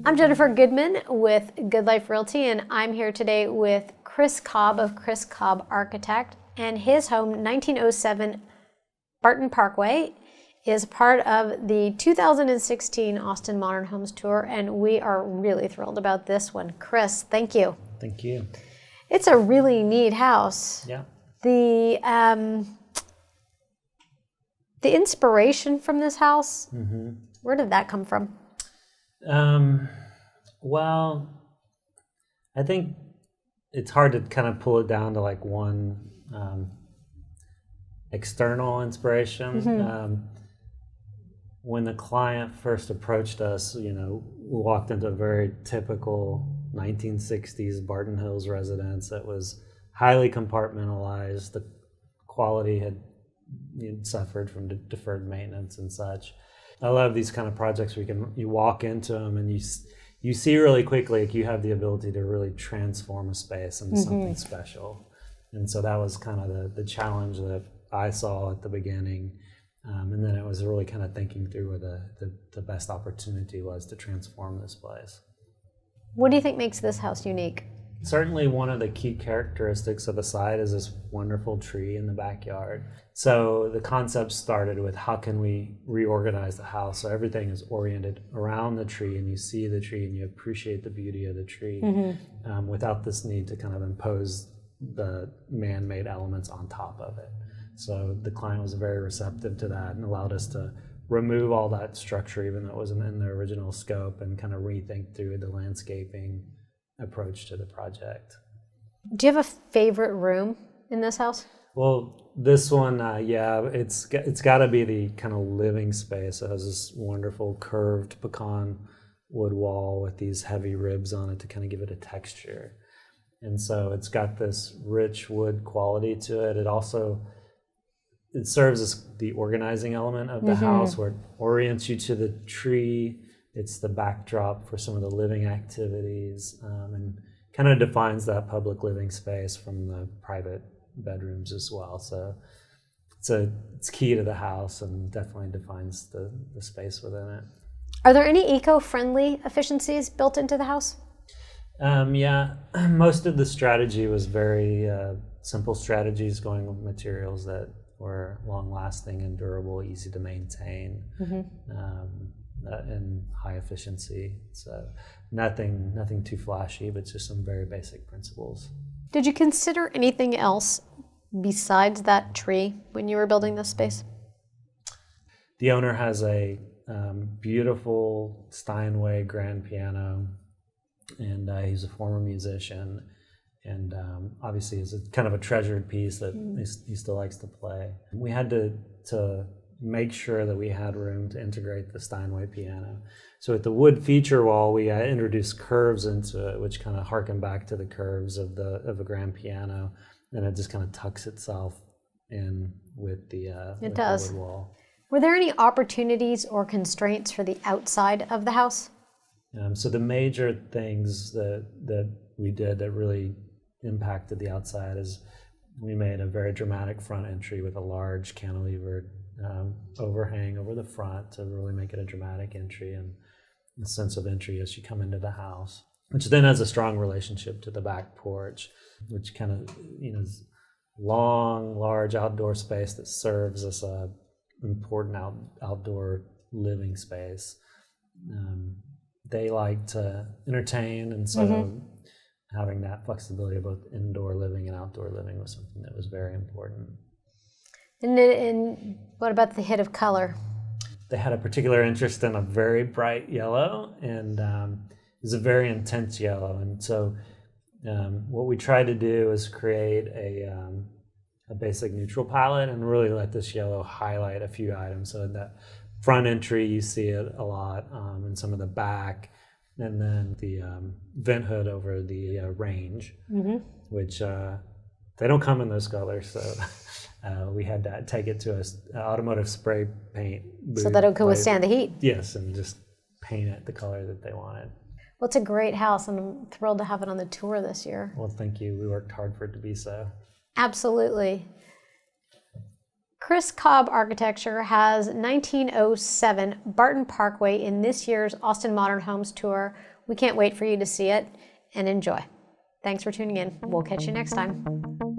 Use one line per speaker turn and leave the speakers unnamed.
I'm Jennifer Goodman with Good Life Realty, and I'm here today with Chris Cobb of Chris Cobb Architect, and his home, 1907 Barton Parkway, is part of the 2016 Austin Modern Homes Tour, and we are really thrilled about this one. Chris, thank you.
Thank you.
It's a really neat house.
Yeah.
The inspiration from this house, where did that come from?
Well, I think it's hard to kind of pull it down to like one external inspiration. When the client first approached us, we walked into a very typical 1960s Barton Hills residence that was highly compartmentalized. The quality had suffered from deferred maintenance and such. I love these kind of projects where you walk into them and you see really quickly like you have the ability to really transform a space into something special. And so that was kind of the challenge that I saw at the beginning. And then it was really kind of thinking through where the best opportunity was to transform this place.
What do you think makes this house unique?
Certainly one of the key characteristics of the site is this wonderful tree in the backyard. So the concept started with how can we reorganize the house so everything is oriented around the tree and you see the tree and you appreciate the beauty of the tree without this need to kind of impose the man-made elements on top of it. So the client was very receptive to that and allowed us to remove all that structure even though it wasn't in the original scope and kind of rethink through the landscaping approach to the project.
Do you have a favorite room in this house?
Well, this one, it's got to be the kind of living space. It has this wonderful curved pecan wood wall with these heavy ribs on it to kind of give it a texture. And so it's got this rich wood quality to it. It serves as the organizing element of the house where it orients you to the tree. It's the backdrop for some of the living activities and kind of defines that public living space from the private bedrooms as well. So it's key to the house and definitely defines the space within it.
Are there any eco-friendly efficiencies built into the house?
Yeah, most of the strategy was very simple strategies, going with materials that were long-lasting and durable, easy to maintain. And high efficiency. So nothing too flashy, but just some very basic principles.
Did you consider anything else besides that tree when you were building this space?
The owner has a beautiful Steinway grand piano, and he's a former musician, and obviously is a kind of a treasured piece that he still likes to play. We had to make sure that we had room to integrate the Steinway piano. So at the wood feature wall, we introduced curves into it, which kind of harken back to the curves of a grand piano, and it just kind of tucks itself in with the wood wall.
Were there any opportunities or constraints for the outside of the house?
So the major things that we did that really impacted the outside is we made a very dramatic front entry with a large cantilevered overhang over the front to really make it a dramatic entry and a sense of entry as you come into the house, which then has a strong relationship to the back porch, which kind of is long, large outdoor space that serves as a important outdoor living space. They like to entertain, and so having that flexibility of both indoor living and outdoor living was something that was very important.
And what about the hit of color?
They had a particular interest in a very bright yellow, and it was a very intense yellow. And so what we tried to do is create a basic neutral palette and really let this yellow highlight a few items. So in the front entry, you see it a lot, and some of the back, and then the vent hood over the range, which they don't come in those colors. So we had to take it to an automotive spray paint booth.
So that it could withstand the heat.
Yes, and just paint it the color that they wanted.
Well, it's a great house, and I'm thrilled to have it on the tour this year.
Well, thank you. We worked hard for it to be so.
Absolutely. Chris Cobb Architecture has 1907 Barton Parkway in this year's Austin Modern Homes Tour. We can't wait for you to see it and enjoy. Thanks for tuning in. We'll catch you next time.